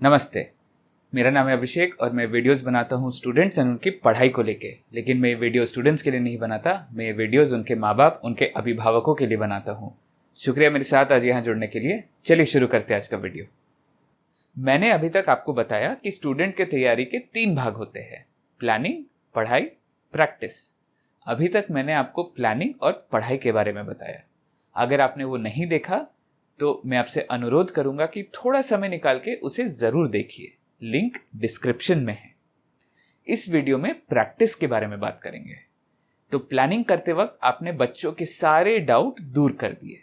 नमस्ते। मेरा नाम है अभिषेक और मैं वीडियोस बनाता हूँ स्टूडेंट्स एंड उनकी पढ़ाई को लेके। लेकिन मैं ये वीडियो स्टूडेंट्स के लिए नहीं बनाता, मैं ये वीडियोस उनके माँ बाप, उनके अभिभावकों के लिए बनाता हूँ। शुक्रिया मेरे साथ आज यहाँ जुड़ने के लिए। चलिए शुरू करते हैं आज का वीडियो। मैंने अभी तक आपको बताया कि स्टूडेंट के तैयारी के 3 भाग होते हैं: प्लानिंग, पढ़ाई, प्रैक्टिस। अभी तक मैंने आपको प्लानिंग और पढ़ाई के बारे में बताया। अगर आपने वो नहीं देखा तो मैं आपसे अनुरोध करूंगा कि थोड़ा समय निकाल के उसे जरूर देखिए। लिंक डिस्क्रिप्शन में है। इस वीडियो में प्रैक्टिस के बारे में बात करेंगे। तो प्लानिंग करते वक्त आपने बच्चों के सारे डाउट दूर कर दिए।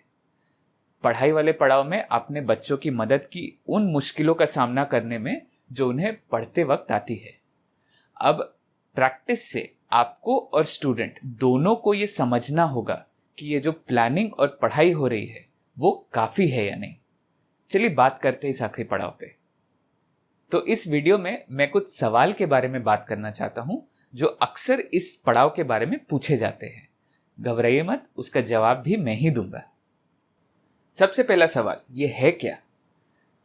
पढ़ाई वाले पड़ाव में आपने बच्चों की मदद की उन मुश्किलों का सामना करने में जो उन्हें पढ़ते वक्त आती है। अब प्रैक्टिस से आपको और स्टूडेंट दोनों को ये समझना होगा कि ये जो प्लानिंग और पढ़ाई हो रही है वो काफी है या नहीं। चलिए बात करते हैं इस आखिरी पड़ाव पे। तो इस वीडियो में मैं कुछ सवाल के बारे में बात करना चाहता हूं जो अक्सर इस पड़ाव के बारे में पूछे जाते हैं। घबराइए मत, उसका जवाब भी मैं ही दूंगा। सबसे पहला सवाल ये है क्या?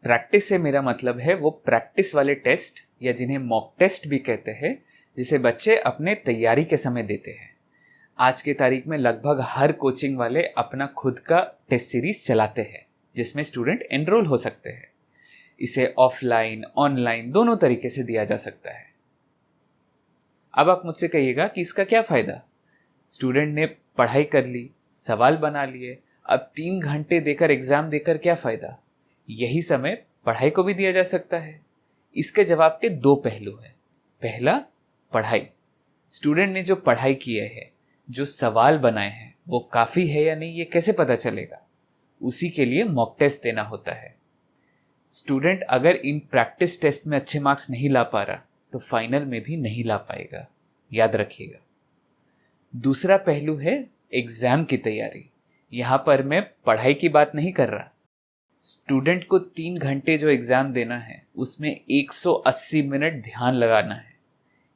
प्रैक्टिस से मेरा मतलब है वो प्रैक्टिस वाले टेस्ट या जिन्हें मॉक टेस्ट भी कहते हैं, जिसे बच्चे अपने तैयारी के समय देते हैं। आज के तारीख में लगभग हर कोचिंग वाले अपना खुद का टेस्ट सीरीज चलाते हैं जिसमें स्टूडेंट एनरोल हो सकते हैं। इसे ऑफलाइन ऑनलाइन दोनों तरीके से दिया जा सकता है। अब आप मुझसे कहिएगा कि इसका क्या फायदा? स्टूडेंट ने पढ़ाई कर ली, सवाल बना लिए, अब 3 घंटे देकर एग्जाम देकर क्या फायदा? यही समय पढ़ाई को भी दिया जा सकता है। इसके जवाब के 2 पहलू हैं। पहला, पढ़ाई। स्टूडेंट ने जो पढ़ाई की है, जो सवाल बनाए हैं, वो काफी है या नहीं ये कैसे पता चलेगा? उसी के लिए मॉक टेस्ट देना होता है। स्टूडेंट अगर इन प्रैक्टिस टेस्ट में अच्छे मार्क्स नहीं ला पा रहा तो फाइनल में भी नहीं ला पाएगा, याद रखिएगा। दूसरा पहलू है एग्जाम की तैयारी। यहां पर मैं पढ़ाई की बात नहीं कर रहा। स्टूडेंट को 3 घंटे जो एग्जाम देना है उसमें 180 मिनट ध्यान लगाना है।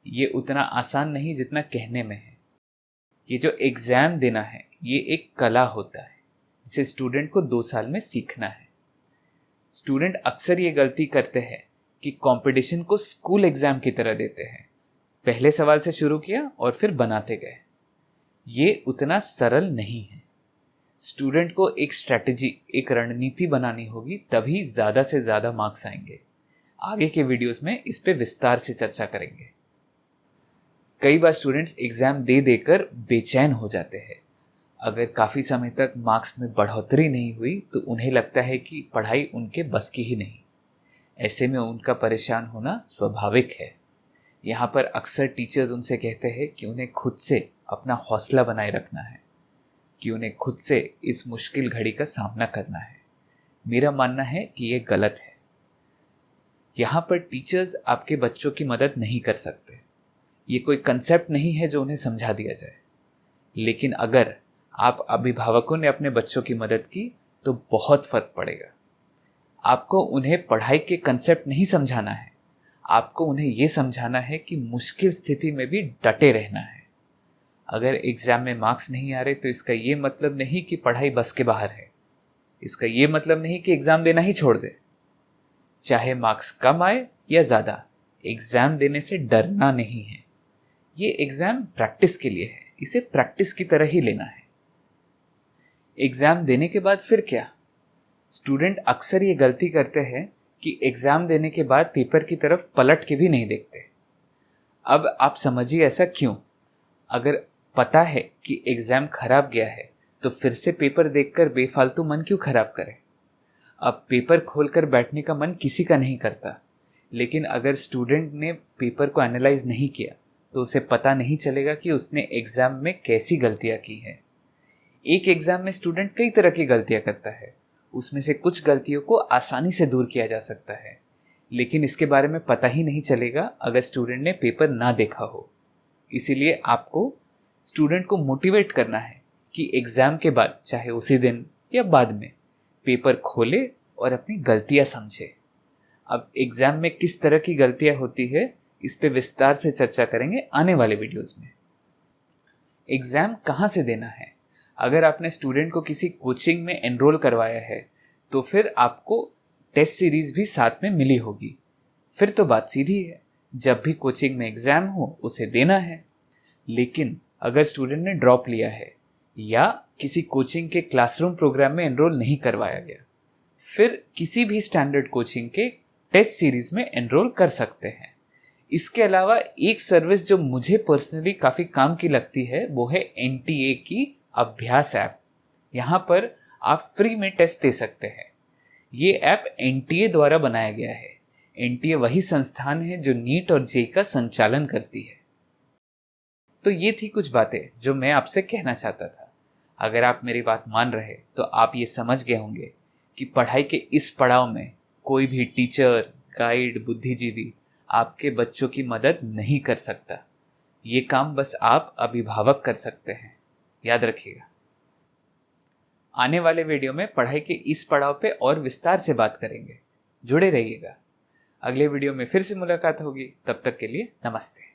ये उतना आसान नहीं जितना कहने में है। ये जो एग्जाम देना है ये एक कला होता है जिसे स्टूडेंट को 2 साल में सीखना है। स्टूडेंट अक्सर ये गलती करते हैं कि कंपटीशन को स्कूल एग्जाम की तरह देते हैं। पहले सवाल से शुरू किया और फिर बनाते गए। ये उतना सरल नहीं है। स्टूडेंट को एक स्ट्रैटेजी, एक रणनीति बनानी होगी, तभी ज़्यादा से ज़्यादा मार्क्स आएंगे। आगे के वीडियोस में इस पे विस्तार से चर्चा करेंगे। कई बार स्टूडेंट्स एग्जाम दे देकर बेचैन हो जाते हैं। अगर काफ़ी समय तक मार्क्स में बढ़ोतरी नहीं हुई तो उन्हें लगता है कि पढ़ाई उनके बस की ही नहीं। ऐसे में उनका परेशान होना स्वाभाविक है। यहाँ पर अक्सर टीचर्स उनसे कहते हैं कि उन्हें खुद से अपना हौसला बनाए रखना है, कि उन्हें खुद से इस मुश्किल घड़ी का सामना करना है। मेरा मानना है कि ये गलत है। यहाँ पर टीचर्स आपके बच्चों की मदद नहीं कर सकते। ये कोई कंसेप्ट नहीं है जो उन्हें समझा दिया जाए। लेकिन अगर आप अभिभावकों ने अपने बच्चों की मदद की तो बहुत फर्क पड़ेगा। आपको उन्हें पढ़ाई के कंसेप्ट नहीं समझाना है, आपको उन्हें यह समझाना है कि मुश्किल स्थिति में भी डटे रहना है। अगर एग्जाम में मार्क्स नहीं आ रहे तो इसका ये मतलब नहीं कि पढ़ाई बस के बाहर है। इसका ये मतलब नहीं कि एग्जाम देना ही छोड़ दे। चाहे मार्क्स कम आए या ज़्यादा, एग्जाम देने से डरना नहीं है। ये एग्जाम प्रैक्टिस के लिए है, इसे प्रैक्टिस की तरह ही लेना है। एग्जाम देने के बाद फिर क्या? स्टूडेंट अक्सर ये गलती करते हैं कि एग्जाम देने के बाद पेपर की तरफ पलट के भी नहीं देखते। अब आप समझिए ऐसा क्यों। अगर पता है कि एग्जाम खराब गया है तो फिर से पेपर देखकर बेफालतू मन क्यों खराब करें? अब पेपर खोलकर बैठने का मन किसी का नहीं करता, लेकिन अगर स्टूडेंट ने पेपर को एनालाइज नहीं किया तो उसे पता नहीं चलेगा कि उसने एग्जाम में कैसी गलतियां की हैं। एक एग्जाम में स्टूडेंट कई तरह की गलतियां करता है, उसमें से कुछ गलतियों को आसानी से दूर किया जा सकता है, लेकिन इसके बारे में पता ही नहीं चलेगा अगर स्टूडेंट ने पेपर ना देखा हो। इसीलिए आपको स्टूडेंट को मोटिवेट करना है कि एग्जाम के बाद, चाहे उसी दिन या बाद में, पेपर खोले और अपनी गलतियां समझे। अब एग्जाम में किस तरह की गलतियां होती है इस पे विस्तार से चर्चा करेंगे आने वाले वीडियोस में। एग्जाम कहाँ से देना है? अगर आपने स्टूडेंट को किसी कोचिंग में एनरोल करवाया है तो फिर आपको टेस्ट सीरीज भी साथ में मिली होगी। फिर तो बात सीधी है, जब भी कोचिंग में एग्जाम हो उसे देना है। लेकिन अगर स्टूडेंट ने ड्रॉप लिया है या किसी कोचिंग के क्लासरूम प्रोग्राम में एनरोल नहीं करवाया गया, फिर किसी भी स्टैंडर्ड कोचिंग के टेस्ट सीरीज में एनरोल कर सकते हैं। इसके अलावा एक सर्विस जो मुझे पर्सनली काफ़ी काम की लगती है वो है NTA की अभ्यास ऐप। यहाँ पर आप फ्री में टेस्ट दे सकते हैं। ये ऐप NTA द्वारा बनाया गया है। NTA वही संस्थान है जो नीट और जेईई का संचालन करती है। तो ये थी कुछ बातें जो मैं आपसे कहना चाहता था। अगर आप मेरी बात मान रहे तो आप ये समझ गए होंगे कि पढ़ाई के इस पड़ाव में कोई भी टीचर, गाइड, बुद्धिजीवी आपके बच्चों की मदद नहीं कर सकता। ये काम बस आप अभिभावक कर सकते हैं, याद रखिएगा। आने वाले वीडियो में पढ़ाई के इस पड़ाव पे और विस्तार से बात करेंगे। जुड़े रहिएगा। अगले वीडियो में फिर से मुलाकात होगी। तब तक के लिए नमस्ते।